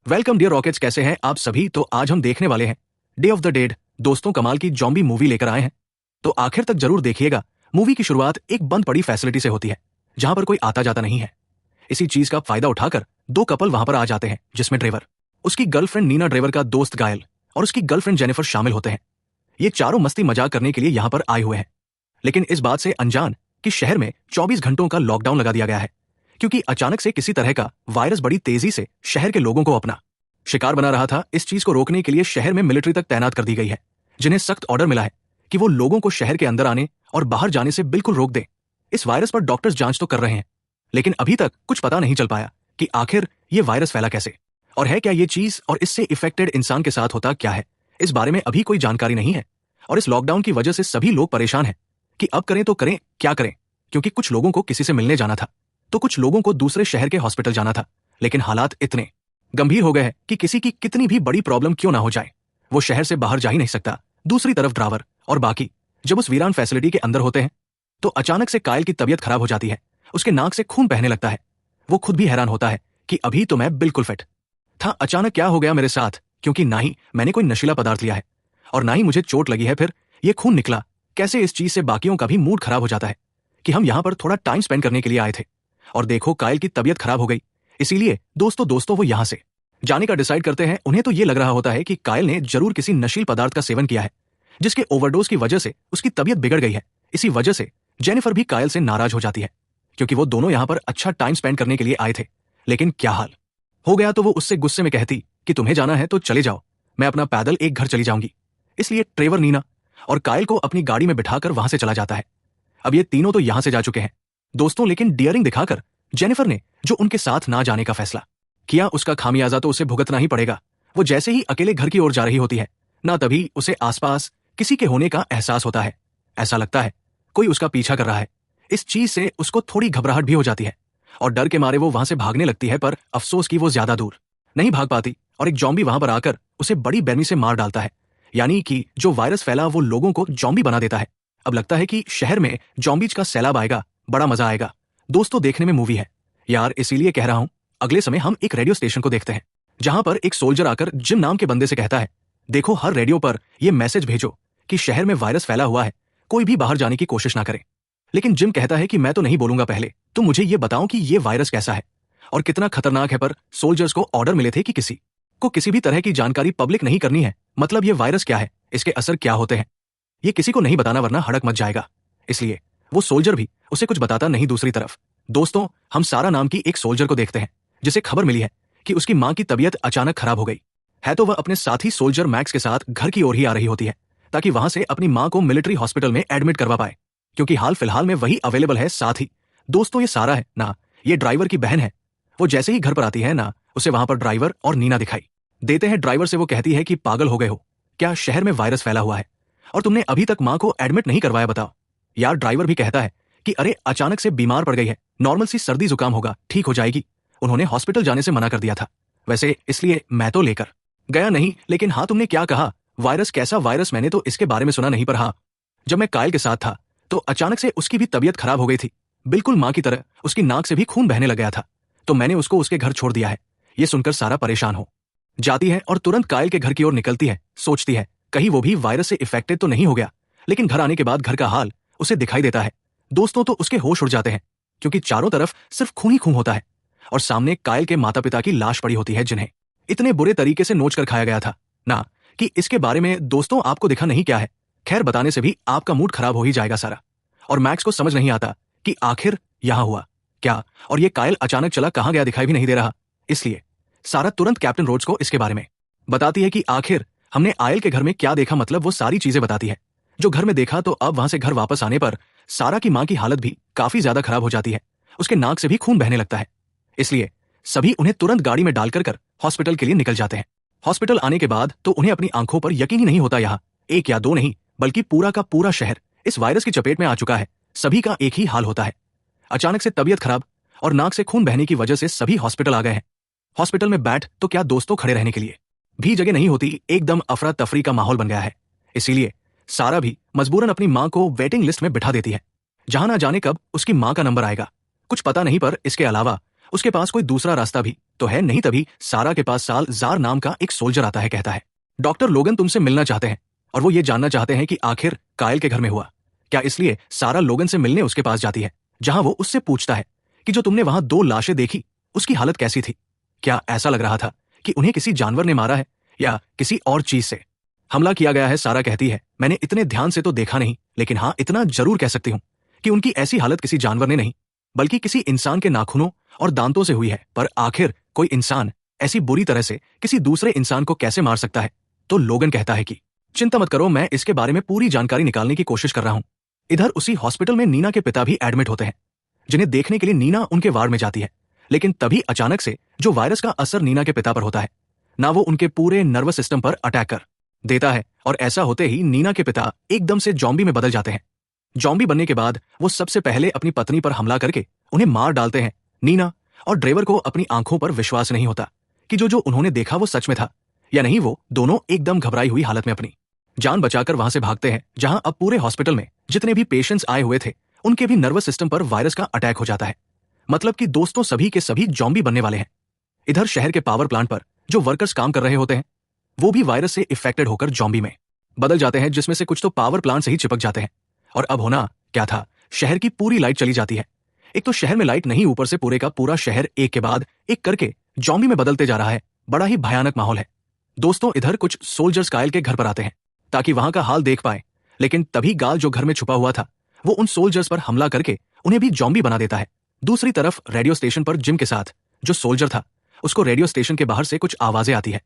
Welcome dear rockets, कैसे हैं आप सभी। तो आज हम देखने वाले हैं डे ऑफ द डेड। दोस्तों, कमाल की जॉम्बी मूवी लेकर आए हैं, तो आखिर तक जरूर देखिएगा। मूवी की शुरुआत एक बंद पड़ी फैसिलिटी से होती है जहां पर कोई आता जाता नहीं है। इसी चीज का फायदा उठाकर दो कपल वहां पर आ जाते हैं, जिसमें ड्राइवर, उसकी गर्लफ्रेंड नीना, ड्राइवर का दोस्त गायल और उसकी गर्लफ्रेंड जेनिफर शामिल होते हैं। ये चारों मस्ती मजाक करने के लिए यहां पर आए हुए हैं, लेकिन इस बात से अनजान कि शहर में 24 घंटों का लॉकडाउन लगा दिया गया है, क्योंकि अचानक से किसी तरह का वायरस बड़ी तेजी से शहर के लोगों को अपना शिकार बना रहा था। इस चीज को रोकने के लिए शहर में मिलिट्री तक तैनात कर दी गई है, जिन्हें सख्त ऑर्डर मिला है कि वो लोगों को शहर के अंदर आने और बाहर जाने से बिल्कुल रोक दें। इस वायरस पर डॉक्टर्स जांच तो कर रहे हैं, लेकिन अभी तक कुछ पता नहीं चल पाया कि आखिर ये वायरस फैला कैसे और है क्या ये चीज, और इससे इफेक्टेड इंसान के साथ होता क्या है, इस बारे में अभी कोई जानकारी नहीं है। और इस लॉकडाउन की वजह से सभी लोग परेशान हैं कि अब करें तो करें क्या करें, क्योंकि कुछ लोगों को किसी से मिलने जाना था, तो कुछ लोगों को दूसरे शहर के हॉस्पिटल जाना था। लेकिन हालात इतने गंभीर हो गए हैं कि किसी की कितनी भी बड़ी प्रॉब्लम क्यों ना हो जाए, वो शहर से बाहर जा ही नहीं सकता। दूसरी तरफ ड्राइवर और बाकी जब उस वीरान फैसिलिटी के अंदर होते हैं, तो अचानक से कायल की तबीयत खराब हो जाती है। उसके नाक से खून बहने लगता है। वो खुद भी हैरान होता है कि अभी तो मैं बिल्कुल फिट था, अचानक क्या हो गया मेरे साथ, क्योंकि ना ही मैंने कोई नशीला पदार्थ लिया है और ना ही मुझे चोट लगी है। फिर ये खून निकला कैसे? इस चीज से बाकियों का भी मूड खराब हो जाता है कि हम यहां पर थोड़ा टाइम स्पेंड करने के लिए आए थे, और देखो कायल की तबीयत खराब हो गई। इसीलिए दोस्तों वो यहां से जाने का डिसाइड करते हैं। उन्हें तो ये लग रहा होता है कि कायल ने जरूर किसी नशील पदार्थ का सेवन किया है, जिसके ओवरडोज की वजह से उसकी तबीयत बिगड़ गई है। इसी वजह से जेनिफर भी कायल से नाराज हो जाती है, क्योंकि वो दोनों यहां पर अच्छा टाइम स्पेंड करने के लिए आए थे। लेकिन क्या हाल हो गया, तो वो उससे गुस्से में कहती कि तुम्हें जाना है तो चले जाओ, मैं अपना पैदल एक घर चली जाऊंगी। इसलिए ट्रेवर, नीना और कायल को अपनी गाड़ी में बिठाकर वहां से चला जाता है। अब ये तीनों तो यहां से जा चुके हैं दोस्तों, लेकिन डियरिंग दिखाकर जेनिफर ने जो उनके साथ ना जाने का फैसला किया, उसका खामियाजा तो उसे भुगतना ही पड़ेगा। वो जैसे ही अकेले घर की ओर जा रही होती है ना, तभी उसे आसपास किसी के होने का एहसास होता है। ऐसा लगता है कोई उसका पीछा कर रहा है। इस चीज से उसको थोड़ी घबराहट भी हो जाती है और डर के मारे वो वहां से भागने लगती है, पर अफसोस कि वो ज्यादा दूर नहीं भाग पाती और एक जॉम्बी वहां पर आकर उसे बड़ी बेरमी से मार डालता है। यानी कि जो वायरस फैला वो लोगों को जॉम्बी बना देता है। अब लगता है कि शहर में जॉम्बीज का सैलाब आएगा, बड़ा मजा आएगा। दोस्तों, देखने में मूवी है यार, इसीलिए कह रहा हूं। अगले समय हम एक रेडियो स्टेशन को देखते हैं, जहां पर एक सोल्जर आकर जिम नाम के बंदे से कहता है, देखो हर रेडियो पर यह मैसेज भेजो कि शहर में वायरस फैला हुआ है, कोई भी बाहर जाने की कोशिश ना करे। लेकिन जिम कहता है कि मैं तो नहीं बोलूंगा, पहले तो मुझे ये बताओ कि ये वायरस कैसा है और कितना खतरनाक है। पर सोल्जर्स को ऑर्डर मिले थे कि किसी को किसी भी तरह की जानकारी पब्लिक नहीं करनी है। मतलब ये वायरस क्या है, इसके असर क्या होते हैं, ये किसी को नहीं बताना, वरना हड़क मच जाएगा। इसलिए वो सोल्जर भी उसे कुछ बताता नहीं। दूसरी तरफ दोस्तों, हम सारा नाम की एक सोल्जर को देखते हैं, जिसे खबर मिली है कि उसकी मां की तबीयत अचानक खराब हो गई है। तो वह अपने साथी सोल्जर मैक्स के साथ घर की ओर ही आ रही होती है, ताकि वहां से अपनी मां को मिलिट्री हॉस्पिटल में एडमिट करवा पाए, क्योंकि हाल फिलहाल में वही अवेलेबल है। साथ ही दोस्तों, ये सारा है ना, ये ड्राइवर की बहन है। वो जैसे ही घर पर आती है ना, उसे वहां पर ड्राइवर और नीना दिखाई देते हैं। ड्राइवर से वो कहती है कि पागल हो गए हो क्या, शहर में वायरस फैला हुआ है और तुमने अभी तक मां को एडमिट नहीं करवाया, बताओ यार। ड्राइवर भी कहता है कि अरे अचानक से बीमार पड़ गई है, नॉर्मल सी सर्दी जुकाम होगा, ठीक हो जाएगी। उन्होंने हॉस्पिटल जाने से मना कर दिया था, वैसे इसलिए मैं तो लेकर गया नहीं। लेकिन हाँ, तुमने क्या कहा, वायरस कैसा वायरस, मैंने तो इसके बारे में सुना नहीं, पर हाँ, जब मैं कायल के साथ था तो अचानक से उसकी भी तबीयत खराब हो गई थी, बिल्कुल मां की तरह। उसकी नाक से भी खून बहने लग गया था, तो मैंने उसको उसके घर छोड़ दिया है। ये सुनकर सारा परेशान हो जाती है और तुरंत कायल के घर की ओर निकलती है। सोचती है कहीं वो भी वायरस से इफेक्टेड तो नहीं हो गया। लेकिन घर आने के बाद घर का हाल उसे दिखाई देता है दोस्तों, तो उसके होश उड़ जाते हैं, क्योंकि चारों तरफ सिर्फ खून ही खून होता है और सामने कायल के माता पिता की लाश पड़ी होती है, जिन्हें इतने बुरे तरीके से नोच कर खाया गया था ना, कि इसके बारे में दोस्तों आपको दिखा नहीं क्या है। खैर, बताने से भी आपका मूड खराब हो ही जाएगा सारा। और मैक्स को समझ नहीं आता कि आखिर यहां हुआ क्या, और ये कायल अचानक चला कहां गया, दिखाई भी नहीं दे रहा। इसलिए सारा तुरंत कैप्टन रोड्स को इसके बारे में बताती है कि आखिर हमने आयल के घर में क्या देखा। मतलब वो सारी चीजें बताती है जो घर में देखा। तो अब वहां से घर वापस आने पर सारा की मां की हालत भी काफी ज्यादा खराब हो जाती है, उसके नाक से भी खून बहने लगता है। इसलिए सभी उन्हें तुरंत गाड़ी में डालकर कर हॉस्पिटल के लिए निकल जाते हैं। हॉस्पिटल आने के बाद तो उन्हें अपनी आंखों पर यकीन ही नहीं होता, यहाँ एक या दो नहीं बल्कि पूरा का पूरा शहर इस वायरस की चपेट में आ चुका है। सभी का एक ही हाल होता है, अचानक से तबीयत खराब और नाक से खून बहने की वजह से सभी हॉस्पिटल आ गए हैं। हॉस्पिटल में बैठ तो क्या दोस्तों, खड़े रहने के लिए भी जगह नहीं होती। एकदम अफरा तफरी का माहौल बन गया है। इसीलिए सारा भी मजबूरन अपनी मां को वेटिंग लिस्ट में बिठा देती है, जहां ना जाने कब उसकी मां का नंबर आएगा, कुछ पता नहीं। पर इसके अलावा उसके पास कोई दूसरा रास्ता भी तो है नहीं। तभी सारा के पास साल जार नाम का एक सोल्जर आता है, कहता है डॉक्टर लोगन तुमसे मिलना चाहते हैं और वो ये जानना चाहते हैं कि आखिर कायल के घर में हुआ क्या। इसलिए सारा लोगन से मिलने उसके पास जाती है, जहां वो उससे पूछता है कि जो तुमने वहां 2 लाशें देखी उसकी हालत कैसी थी। क्या ऐसा लग रहा था कि उन्हें किसी जानवर ने मारा है या किसी और चीज से हमला किया गया है। सारा कहती है मैंने इतने ध्यान से तो देखा नहीं, लेकिन हाँ इतना जरूर कह सकती हूँ कि उनकी ऐसी हालत किसी जानवर ने नहीं बल्कि किसी इंसान के नाखूनों और दांतों से हुई है। पर आखिर कोई इंसान ऐसी बुरी तरह से किसी दूसरे इंसान को कैसे मार सकता है। तो लोगन कहता है कि चिंता मत करो, मैं इसके बारे में पूरी जानकारी निकालने की कोशिश कर रहा हूं। इधर उसी हॉस्पिटल में नीना के पिता भी एडमिट होते हैं, जिन्हें देखने के लिए नीना उनके वार्ड में जाती है। लेकिन तभी अचानक से जो वायरस का असर नीना के पिता पर होता है ना, वो उनके पूरे नर्वस सिस्टम पर अटैक कर देता है और ऐसा होते ही नीना के पिता एकदम से जॉम्बी में बदल जाते हैं। जॉम्बी बनने के बाद वो सबसे पहले अपनी पत्नी पर हमला करके उन्हें मार डालते हैं। नीना और ड्राइवर को अपनी आंखों पर विश्वास नहीं होता कि जो उन्होंने देखा वो सच में था या नहीं। वो दोनों एकदम घबराई हुई हालत में अपनी जान बचाकर वहां से भागते हैं, जहां अब पूरे हॉस्पिटल में जितने भी पेशेंट्स आए हुए थे उनके भी नर्वस सिस्टम पर वायरस का अटैक हो जाता है। मतलब कि दोस्तों सभी के सभी जॉम्बी बनने वाले हैं। इधर शहर के पावर प्लांट पर जो वर्कर्स काम कर रहे होते हैं वो भी वायरस से इफेक्टेड होकर जॉम्बी में बदल जाते हैं, जिसमें से कुछ तो पावर प्लांट से ही चिपक जाते हैं। और अब होना क्या था, शहर की पूरी लाइट चली जाती है। एक तो शहर में लाइट नहीं, ऊपर से पूरे का पूरा शहर एक के बाद एक करके जॉम्बी में बदलते जा रहा है। बड़ा ही भयानक माहौल है। दोस्तों इधर कुछ सोल्जर्स कायल के घर पर आते हैं ताकि वहां का हाल देख पाए, लेकिन तभी गाल जो घर में छुपा हुआ था वो उन सोल्जर्स पर हमला करके उन्हें भी जॉम्बी बना देता है। दूसरी तरफ रेडियो स्टेशन पर जिम के साथ जो सोल्जर था उसको रेडियो स्टेशन के बाहर से कुछ आवाजें आती है।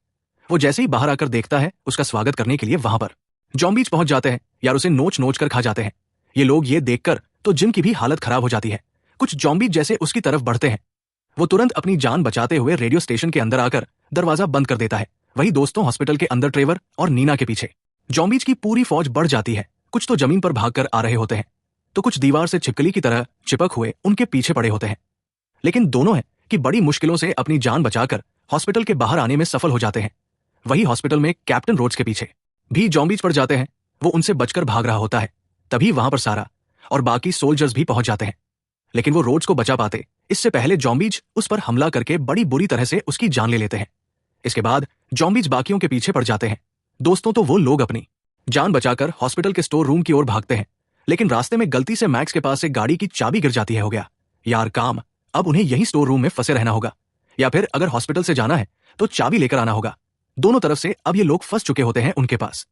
वो जैसे ही बाहर आकर देखता है उसका स्वागत करने के लिए वहां पर जॉम्बीज पहुंच जाते हैं यार, उसे नोच नोच कर खा जाते हैं। ये लोग ये देखकर तो जिम की भी हालत खराब हो जाती है। कुछ जॉम्बीज जैसे उसकी तरफ बढ़ते हैं, वो तुरंत अपनी जान बचाते हुए रेडियो स्टेशन के अंदर आकर दरवाजा बंद कर देता है। वही दोस्तों हॉस्पिटल के अंदर ट्रेवर और नीना के पीछे जॉम्बीज की पूरी फौज बढ़ जाती है। कुछ तो जमीन पर भागकर आ रहे होते हैं तो कुछ दीवार से छिपकली की तरह चिपक हुए उनके पीछे पड़े होते हैं। लेकिन दोनों हैं कि बड़ी मुश्किलों से अपनी जान बचाकर हॉस्पिटल के बाहर आने में सफल हो जाते हैं। वही हॉस्पिटल में कैप्टन रोड्स के पीछे भी जॉम्बीज पड़ जाते हैं, वो उनसे बचकर भाग रहा होता है। तभी वहां पर सारा और बाकी सोल्जर्स भी पहुंच जाते हैं, लेकिन वो रोड्स को बचा पाते इससे पहले जॉम्बीज उस पर हमला करके बड़ी बुरी तरह से उसकी जान ले लेते हैं। इसके बाद जॉम्बीज बाकियों के पीछे पड़ जाते हैं। दोस्तों तो वो लोग अपनी जान बचाकर हॉस्पिटल के स्टोर रूम की ओर भागते हैं, लेकिन रास्ते में गलती से मैक्स के पास से गाड़ी की चाबी गिर जाती है। हो गया यार काम, अब उन्हें यही स्टोर रूम में फंसे रहना होगा या फिर अगर हॉस्पिटल से जाना है तो चाबी लेकर आना होगा। दोनों तरफ से अब ये लोग फंस चुके होते हैं। उनके पास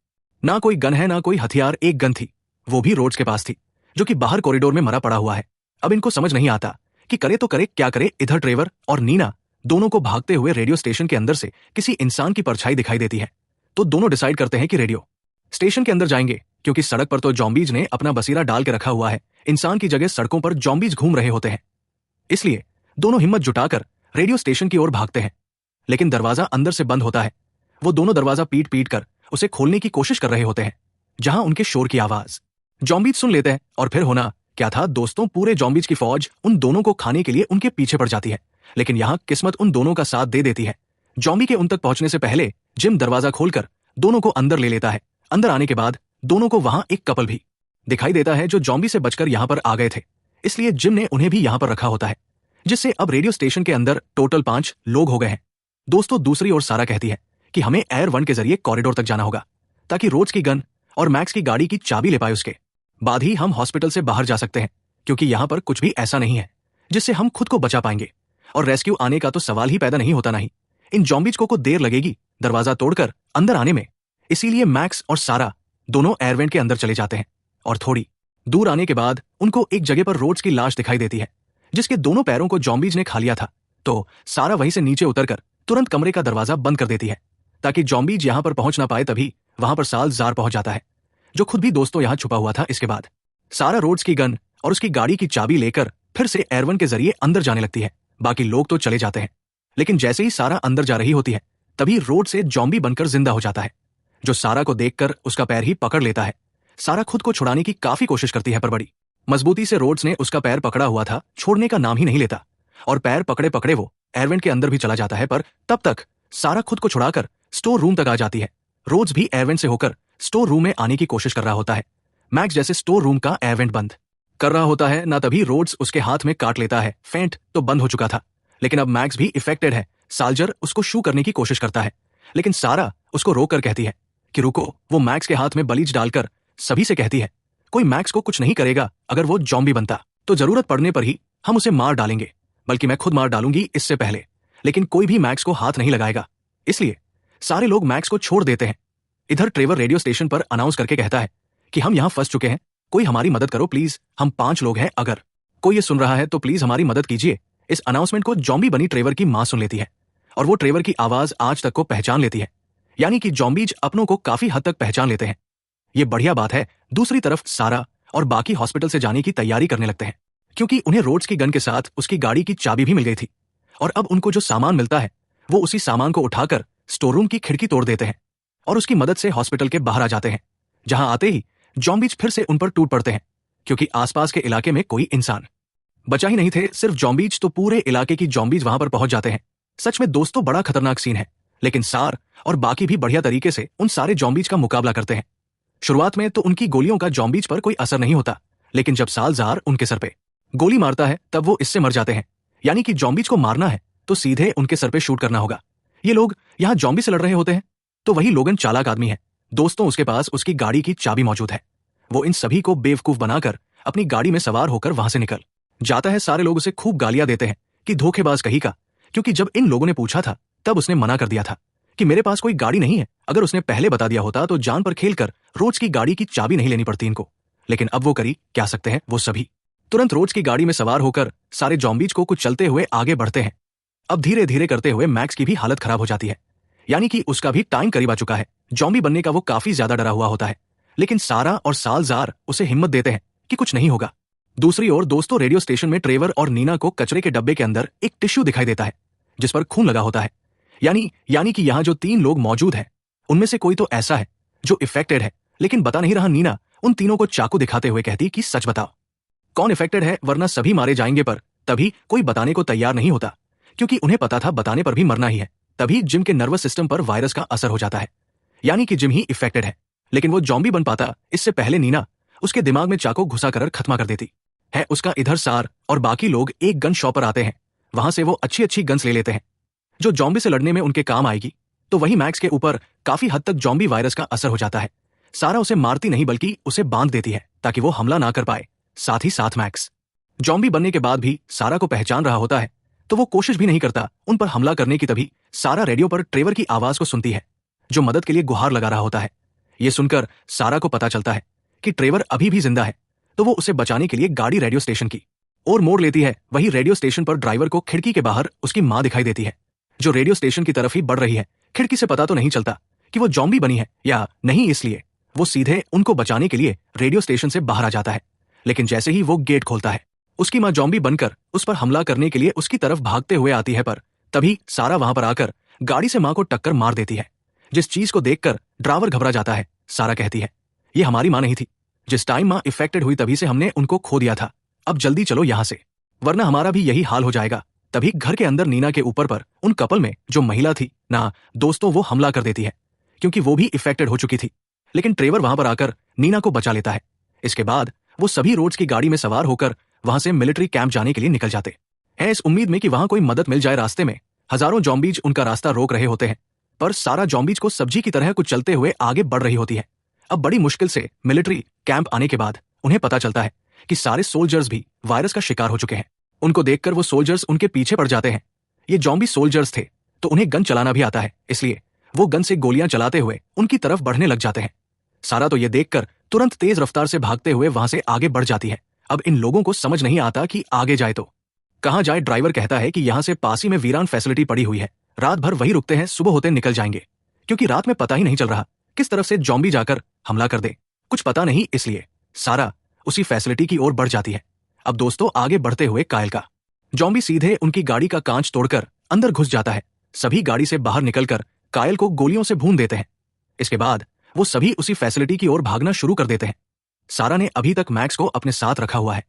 ना कोई गन है ना कोई हथियार। एक गन थी, वो भी रोड्स के पास थी, जो कि बाहर कॉरिडोर में मरा पड़ा हुआ है। अब इनको समझ नहीं आता कि करे तो करे क्या करे। इधर ट्रेवर और नीना दोनों को भागते हुए रेडियो स्टेशन के अंदर से किसी इंसान की परछाई दिखाई देती है, तो दोनों डिसाइड करते हैं कि रेडियो स्टेशन के अंदर जाएंगे, क्योंकि सड़क पर तो जॉम्बीज ने अपना बसेरा डाल के रखा हुआ है। इंसान की जगह सड़कों पर जॉम्बीज घूम रहे होते हैं, इसलिए दोनों हिम्मत जुटाकर रेडियो स्टेशन की ओर भागते हैं। लेकिन दरवाजा अंदर से बंद होता है। वो दोनों दरवाजा पीट पीट कर उसे खोलने की कोशिश कर रहे होते हैं, जहां उनके शोर की आवाज जॉम्बीज सुन लेते हैं। और फिर होना क्या था दोस्तों, पूरे जॉम्बीज की फौज उन दोनों को खाने के लिए उनके पीछे पड़ जाती है। लेकिन यहाँ किस्मत उन दोनों का साथ दे देती है। जॉम्बी के उन तक पहुंचने से पहले जिम दरवाजा खोलकर दोनों को अंदर ले लेता है। अंदर आने के बाद दोनों को वहां एक कपल भी दिखाई देता है जो जॉम्बी से बचकर यहाँ पर आ गए थे, इसलिए जिम ने उन्हें भी यहाँ पर रखा होता है, जिससे अब रेडियो स्टेशन के अंदर टोटल 5 लोग हो गए हैं। दोस्तों दूसरी ओर सारा कहती है कि हमें एयर 1 के जरिए कॉरिडोर तक जाना होगा, ताकि रोड्स की गन और मैक्स की गाड़ी की चाबी ले पाए। उसके बाद ही हम हॉस्पिटल से बाहर जा सकते हैं, क्योंकि यहाँ पर कुछ भी ऐसा नहीं है जिससे हम खुद को बचा पाएंगे। और रेस्क्यू आने का तो सवाल ही पैदा नहीं होता। नहीं, इन जॉम्बीज को देर लगेगी दरवाजा तोड़कर अंदर आने में, इसीलिए मैक्स और सारा दोनों एयरवेंट के अंदर चले जाते हैं। और थोड़ी दूर आने के बाद उनको एक जगह पर रोड्स की लाश दिखाई देती है, जिसके दोनों पैरों को जॉम्बीज ने खा लिया था। तो सारा वहीं से नीचे उतरकर तुरंत कमरे का दरवाजा बंद कर देती है, ताकि जॉम्बीज यहां पर पहुंच ना पाए। तभी वहां पर साल जार पहुंच जाता है, जो खुद भी दोस्तों यहां छुपा हुआ था। इसके बाद सारा रोड्स की गन और उसकी गाड़ी की चाबी लेकर फिर से एयरवन के जरिए अंदर जाने लगती है। बाकी लोग तो चले जाते हैं, लेकिन जैसे ही सारा अंदर जा रही होती है तभी रोड से जॉम्बी बनकर जिंदा हो जाता है, जो सारा को देखकर उसका पैर ही पकड़ लेता है। सारा खुद को छुड़ाने की काफी कोशिश करती है, पर बड़ी मजबूती से रोड्स ने उसका पैर पकड़ा हुआ था, छोड़ने का नाम ही नहीं लेता। और पैर पकड़े पकड़े वो एयरवेंट के अंदर भी चला जाता है। पर तब तक सारा खुद को छुड़ाकर स्टोर रूम तक आ जाती है। रोड्स भी एयरवेंट से होकर स्टोर रूम में आने की कोशिश कर रहा होता है। मैक्स जैसे स्टोर रूम का एयरवेंट बंद कर रहा होता है ना, तभी रोड्स उसके हाथ में काट लेता है। फेंट तो बंद हो चुका था, लेकिन अब मैक्स भी इफेक्टेड है। साल्जर उसको शू करने की कोशिश करता है, लेकिन सारा उसको रोक कर कहती है कि रुको। वो मैक्स के हाथ में बलीच डालकर सभी से कहती है, कोई मैक्स को कुछ नहीं करेगा। अगर वो जॉम्बी बनता तो जरूरत पड़ने पर ही हम उसे मार डालेंगे, बल्कि मैं खुद मार डालूंगी इससे पहले। लेकिन कोई भी मैक्स को हाथ नहीं लगाएगा, इसलिए सारे लोग मैक्स को छोड़ देते हैं। इधर ट्रेवर रेडियो स्टेशन पर अनाउंस करके कहता है कि हम यहां फंस चुके हैं, कोई हमारी मदद करो प्लीज। हम 5 लोग हैं, अगर कोई ये सुन रहा है तो प्लीज हमारी मदद कीजिए। इस अनाउंसमेंट को जॉम्बी बनी ट्रेवर की मां सुन लेती है और वो ट्रेवर की आवाज आज तक को पहचान लेती है। यानी कि जॉम्बीज अपनों को काफी हद तक पहचान लेते हैं। ये बढ़िया बात है। दूसरी तरफ सारा और बाकी हॉस्पिटल से जाने की तैयारी करने लगते हैं, क्योंकि उन्हें रोड्स की गन के साथ उसकी गाड़ी की चाबी भी मिल गई थी। और अब उनको जो सामान मिलता है वो उसी सामान को उठाकर स्टोर रूम की खिड़की तोड़ देते हैं और उसकी मदद से हॉस्पिटल के बाहर आ जाते हैं। जहां आते ही जॉम्बीज फिर से उन पर टूट पड़ते हैं, क्योंकि आसपास के इलाके में कोई इंसान बचा ही नहीं थे। सिर्फ जॉम्बीज तो पूरे इलाके की जॉम्बीज वहां पर पहुंच जाते हैं। सच में दोस्तों बड़ा खतरनाक सीन है, लेकिन सार और बाकी भी बढ़िया तरीके से उन सारे जॉम्बीज का मुकाबला करते हैं। शुरुआत में तो उनकी गोलियों का जॉम्बीज पर कोई असर नहीं होता, लेकिन जब सालजार उनके सर पे गोली मारता है तब वो इससे मर जाते हैं। यानी कि जॉम्बीज को मारना है तो सीधे उनके सर पे शूट करना होगा। ये लोग यहां जॉम्बी से लड़ रहे होते हैं तो वही लोगन चालाक आदमी है। दोस्तों उसके पास उसकी गाड़ी की चाबी मौजूद है। वो इन सभी को बेवकूफ बनाकर अपनी गाड़ी में सवार होकर वहां से निकल जाता है। सारे लोग उसे खूब गालियां देते हैं कि धोखेबाज कहीं का, क्योंकि जब इन लोगों ने पूछा था तब उसने मना कर दिया था कि मेरे पास कोई गाड़ी नहीं है। अगर उसने पहले बता दिया होता तो जान पर खेलकर रोज की गाड़ी की चाबी नहीं लेनी पड़ती इनको। लेकिन अब वो करी क्या सकते हैं। वो सभी तुरंत रोज की गाड़ी में सवार होकर सारे जॉम्बीज को कुछ चलते हुए आगे बढ़ते हैं। अब धीरे धीरे करते हुए मैक्स की भी हालत खराब हो जाती है, यानी कि उसका भी टाइम करीब आ चुका है। जॉम्बी बनने का वो काफी ज्यादा डरा हुआ होता है, लेकिन सारा और सालजार उसे हिम्मत देते हैं कि कुछ नहीं होगा। दूसरी ओर दोस्तों रेडियो स्टेशन में ट्रेवर और नीना को कचरे के डब्बे के अंदर एक टिश्यू दिखाई देता है जिस पर खून लगा होता है। यानी कि यहाँ जो 3 लोग मौजूद हैं उनमें से कोई तो ऐसा है जो इफेक्टेड है, लेकिन बता नहीं रहा। नीना उन तीनों को चाकू दिखाते हुए कहती कि सच बताओ कौन इफेक्टेड है, वरना सभी मारे जाएंगे। पर तभी कोई बताने को तैयार नहीं होता, क्योंकि उन्हें पता था बताने पर भी मरना ही है। तभी जिम के नर्वस सिस्टम पर वायरस का असर हो जाता है, यानी कि जिम ही इफेक्टेड है। लेकिन वो जॉम्बी बन पाता इससे पहले नीना उसके दिमाग में चाकू घुसा कर खत्मा कर देती है उसका। इधर सार और बाकी लोग एक गन शॉप पर आते हैं। वहां से वो अच्छी गन्स ले लेते हैं जो जॉम्बी से लड़ने में उनके काम आएगी। तो वही मैक्स के ऊपर काफी हद तक जॉम्बी वायरस का असर हो जाता है। सारा उसे मारती नहीं बल्कि उसे बांध देती है ताकि वो हमला ना कर पाए। साथ ही साथ मैक्स जॉम्बी बनने के बाद भी सारा को पहचान रहा होता है, तो वो कोशिश भी नहीं करता उन पर हमला करने की। तभी सारा रेडियो पर ट्रेवर की आवाज को सुनती है जो मदद के लिए गुहार लगा रहा होता है। ये सुनकर सारा को पता चलता है कि ट्रेवर अभी भी जिंदा है, तो वो उसे बचाने के लिए गाड़ी रेडियो स्टेशन की ओर मोड़ लेती है। वही रेडियो स्टेशन पर ड्राइवर को खिड़की के बाहर उसकी मां दिखाई देती है जो रेडियो स्टेशन की तरफ ही बढ़ रही है। खिड़की से पता तो नहीं चलता कि वो जॉम्बी बनी है या नहीं, इसलिए वो सीधे उनको बचाने के लिए रेडियो स्टेशन से बाहर आ जाता है। लेकिन जैसे ही वो गेट खोलता है उसकी मां जॉम्बी बनकर उस पर हमला करने के लिए उसकी तरफ भागते हुए आती है। पर तभी सारा वहां पर आकर गाड़ी से मां को टक्कर मार देती है, जिस चीज को देखकर ड्राइवर घबरा जाता है। सारा कहती है ये हमारी मां नहीं थी, जिस टाइम मां इफेक्टेड हुई तभी से हमने उनको खो दिया था। अब जल्दी चलो यहां से, वरना हमारा भी यही हाल हो जाएगा। तभी घर के अंदर नीना के ऊपर पर उन कपल में जो महिला थी ना दोस्तों वो हमला कर देती है, क्योंकि वो भी इफेक्टेड हो चुकी थी। लेकिन ट्रेवर वहां पर आकर नीना को बचा लेता है। इसके बाद वो सभी रोड्स की गाड़ी में सवार होकर वहां से मिलिट्री कैंप जाने के लिए निकल जाते हैं, इस उम्मीद में कि वहां कोई मदद मिल जाए। रास्ते में हजारों जॉम्बीज उनका रास्ता रोक रहे होते हैं, पर सारा जॉम्बीज को सब्जी की तरह कुछ चलते हुए आगे बढ़ रही होती है। अब बड़ी मुश्किल से मिलिट्री कैंप आने के बाद उन्हें पता चलता है कि सारे सोल्जर्स भी वायरस का शिकार हो चुके हैं। उनको देखकर वो सोल्जर्स उनके पीछे पड़ जाते हैं। ये जॉम्बी सोल्जर्स थे तो उन्हें गन चलाना भी आता है, इसलिए वो गन से गोलियां चलाते हुए उनकी तरफ बढ़ने लग जाते हैं। सारा तो ये देखकर तुरंत तेज रफ्तार से भागते हुए वहां से आगे बढ़ जाती है। अब इन लोगों को समझ नहीं आता कि आगे जाए तो कहां जाए। ड्राइवर कहता है कि यहां से पास ही में वीरान फैसिलिटी पड़ी हुई है, रात भर वही रुकते हैं, सुबह होते निकल जाएंगे, क्योंकि रात में पता ही नहीं चल रहा किस तरफ से जॉम्बी जाकर हमला कर दे, कुछ पता नहीं। इसलिए सारा उसी फैसिलिटी की ओर बढ़ जाती है। अब दोस्तों आगे बढ़ते हुए कायल का जॉम्बी सीधे उनकी गाड़ी का कांच तोड़कर अंदर घुस जाता है। सभी गाड़ी से बाहर निकलकर कायल को गोलियों से भून देते हैं। इसके बाद वो सभी उसी फैसिलिटी की ओर भागना शुरू कर देते हैं। सारा ने अभी तक मैक्स को अपने साथ रखा हुआ है,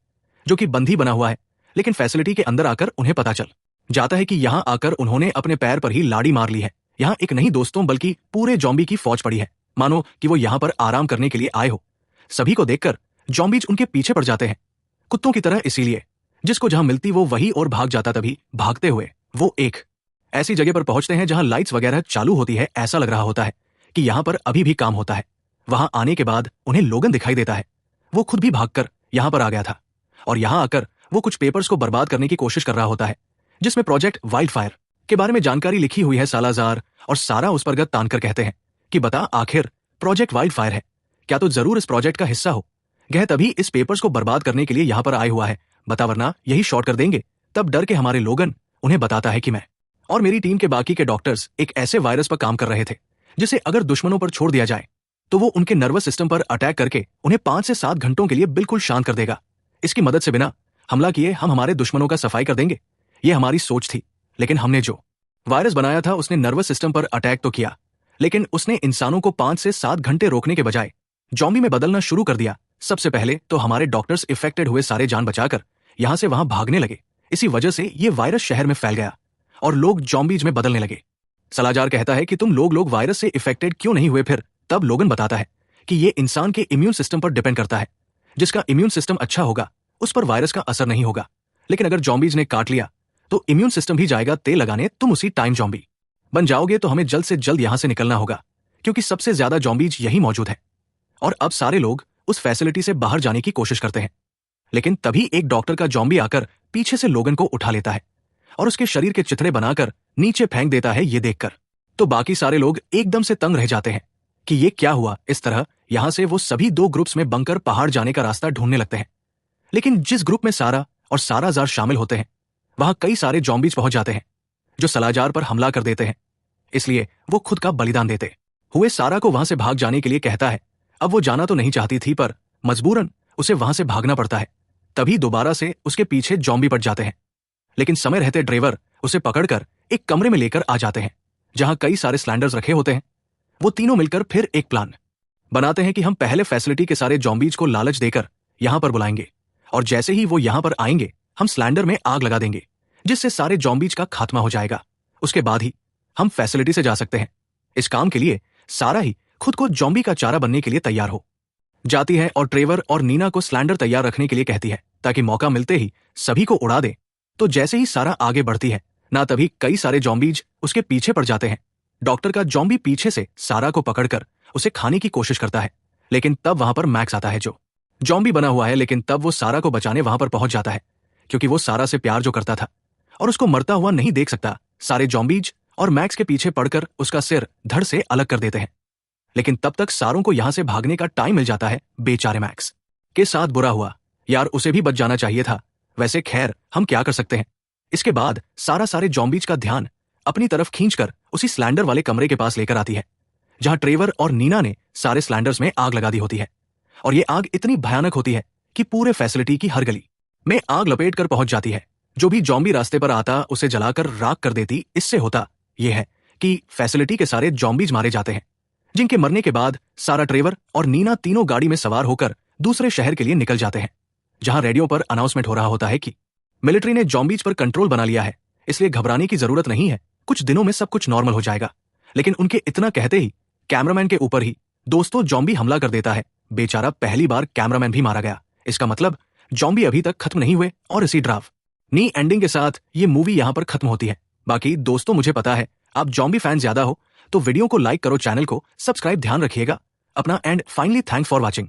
जो कि बंदी बना हुआ है, लेकिन फैसिलिटी के अंदर आकर उन्हें पता चल जाता है कि यहां आकर उन्होंने अपने पैर पर ही लाड़ी मार ली है। यहां एक नहीं दोस्तों बल्कि पूरे जॉम्बी की फौज पड़ी है, मानो कि वो यहां पर आराम करने के लिए आए हो। सभी को देखकर जॉम्बीज उनके पीछे पड़ जाते हैं कुत्तों की तरह, इसीलिए जिसको जहां मिलती वो वही और भाग जाता। तभी भागते हुए वो एक ऐसी जगह पर पहुंचते हैं जहां लाइट्स वगैरह चालू होती है। ऐसा लग रहा होता है कि यहां पर अभी भी काम होता है। वहां आने के बाद उन्हें लोगन दिखाई देता है। वो खुद भी भागकर यहां पर आ गया था और यहां आकर वो कुछ पेपर्स को बर्बाद करने की कोशिश कर रहा होता है, जिसमें प्रोजेक्ट वाइल्ड फायर के बारे में जानकारी लिखी हुई है। सालाजार और सारा उस पर गत तानकर कहते हैं कि बता, आखिर प्रोजेक्ट वाइल्ड फायर है, क्या तो जरूर इस प्रोजेक्ट का हिस्सा हो। गह तभी इस पेपर्स को बर्बाद करने के लिए यहां पर आए हुआ है, बता वरना यही शॉर्ट कर देंगे। तब डर के हमारे लोगन उन्हें बताता है कि मैं और मेरी टीम के बाकी के डॉक्टर्स एक ऐसे वायरस पर काम कर रहे थे जिसे अगर दुश्मनों पर छोड़ दिया जाए तो वो उनके नर्वस सिस्टम पर अटैक करके उन्हें 5 से 7 घंटों के लिए बिल्कुल शांत कर देगा। इसकी मदद से बिना हमला किए हम हमारे दुश्मनों का सफाई कर देंगे। ये हमारी सोच थी, लेकिन हमने जो वायरस बनाया था उसने नर्वस सिस्टम पर अटैक तो किया, लेकिन उसने इंसानों को 5 से 7 घंटे रोकने के बजाय जॉम्बी में बदलना शुरू कर दिया। सबसे पहले तो हमारे डॉक्टर्स इफेक्टेड हुए सारे जान बचाकर यहां से वहां भागने लगे। इसी वजह से ये वायरस शहर में फैल गया और लोग जॉम्बीज में बदलने लगे। सलाजार कहता है कि तुम लोग वायरस से इफेक्टेड क्यों नहीं हुए फिर? तब लोगन बताता है कि ये इंसान के इम्यून सिस्टम पर डिपेंड करता है। जिसका इम्यून सिस्टम अच्छा होगा उस पर वायरस का असर नहीं होगा, लेकिन अगर जॉम्बीज ने काट लिया तो इम्यून सिस्टम भी जाएगा तेल लगाने। तुम उसी टाइम जॉम्बी बन जाओगे। तो हमें जल्द से जल्द यहां से निकलना होगा, क्योंकि सबसे ज्यादा जॉम्बीज यही मौजूद है। और अब सारे लोग उस फैसिलिटी से बाहर जाने की कोशिश करते हैं, लेकिन तभी एक डॉक्टर का जॉम्बी आकर पीछे से लोगन को उठा लेता है और उसके शरीर के चिथड़े बनाकर नीचे फेंक देता है। ये देखकर तो बाकी सारे लोग एकदम से तंग रह जाते हैं कि ये क्या हुआ। इस तरह यहां से वो सभी 2 ग्रुप्स में बंकर पहाड़ जाने का रास्ता ढूंढने लगते हैं, लेकिन जिस ग्रुप में सारा और साराजार शामिल होते हैं वहां कई सारे जॉम्बीज पहुंच जाते हैं जो सलाजार पर हमला कर देते हैं। इसलिए वो खुद का बलिदान देते हुए सारा को वहां से भाग जाने के लिए कहता है। अब वो जाना तो नहीं चाहती थी, पर मजबूरन उसे वहां से भागना पड़ता है। तभी दोबारा से उसके पीछे जॉम्बी पड़ जाते हैं, लेकिन समय रहते ड्राइवर उसे पकड़कर एक कमरे में लेकर आ जाते हैं जहां कई सारे सिलेंडर्स रखे होते हैं। वो तीनों मिलकर फिर एक प्लान बनाते हैं कि हम पहले फैसिलिटी के सारे जॉम्बीज को लालच देकर यहां पर बुलाएंगे और जैसे ही वो यहां पर आएंगे हम सिलेंडर में आग लगा देंगे, जिससे सारे जॉम्बीज का खात्मा हो जाएगा। उसके बाद ही हम फैसिलिटी से जा सकते हैं। इस काम के लिए सारा ही खुद को जॉम्बी का चारा बनने के लिए तैयार हो जाती है और ट्रेवर और नीना को सिलेंडर तैयार रखने के लिए कहती है ताकि मौका मिलते ही सभी को उड़ा दे। तो जैसे ही सारा आगे बढ़ती है ना, तभी कई सारे जॉम्बीज उसके पीछे पड़ जाते हैं। डॉक्टर का जॉम्बी पीछे से सारा को पकड़कर उसे खाने की कोशिश करता है, लेकिन तब वहां पर मैक्स आता है जो जॉम्बी बना हुआ है। लेकिन तब वो सारा को बचाने वहां पर पहुंच जाता है, क्योंकि वो सारा से प्यार जो करता था और उसको मरता हुआ नहीं देख सकता। सारे जॉम्बीज और मैक्स के पीछे पड़कर उसका सिर धड़ से अलग कर देते हैं, लेकिन तब तक सारों को यहां से भागने का टाइम मिल जाता है। बेचारे मैक्स के साथ बुरा हुआ यार, उसे भी बच जाना चाहिए था। वैसे खैर हम क्या कर सकते हैं। इसके बाद सारा सारे जॉम्बीज का ध्यान अपनी तरफ खींचकर उसी सिलेंडर वाले कमरे के पास लेकर आती है जहां ट्रेवर और नीना ने सारे सिलेंडर्स में आग लगा दी होती है। और ये आग इतनी भयानक होती है कि पूरे फैसिलिटी की हर गली में आग लपेट कर पहुंच जाती है। जो भी जॉम्बी रास्ते पर आता उसे जलाकर राख कर देती। इससे होता यह है कि फैसिलिटी के सारे जॉम्बीज मारे जाते हैं, जिनके मरने के बाद सारा, ट्रेवर और नीना तीनों गाड़ी में सवार होकर दूसरे शहर के लिए निकल जाते हैं, जहां रेडियो पर अनाउंसमेंट हो रहा होता है कि मिलिट्री ने जॉम्बीज पर कंट्रोल बना लिया है, इसलिए घबराने की जरूरत नहीं है, कुछ दिनों में सब कुछ नॉर्मल हो जाएगा। लेकिन उनके इतना कहते ही कैमरामैन के ऊपर ही दोस्तों जॉम्बी हमला कर देता है। बेचारा, पहली बार कैमरामैन भी मारा गया। इसका मतलब जॉम्बी अभी तक खत्म नहीं हुए और इसी ड्राव नी एंडिंग के साथ ये मूवी यहां पर खत्म होती है। बाकी दोस्तों, मुझे पता है आप जॉम्बी फैन ज्यादा हो, तो वीडियो को लाइक करो, चैनल को सब्सक्राइब ध्यान रखिएगा अपना। And finally thanks for watching.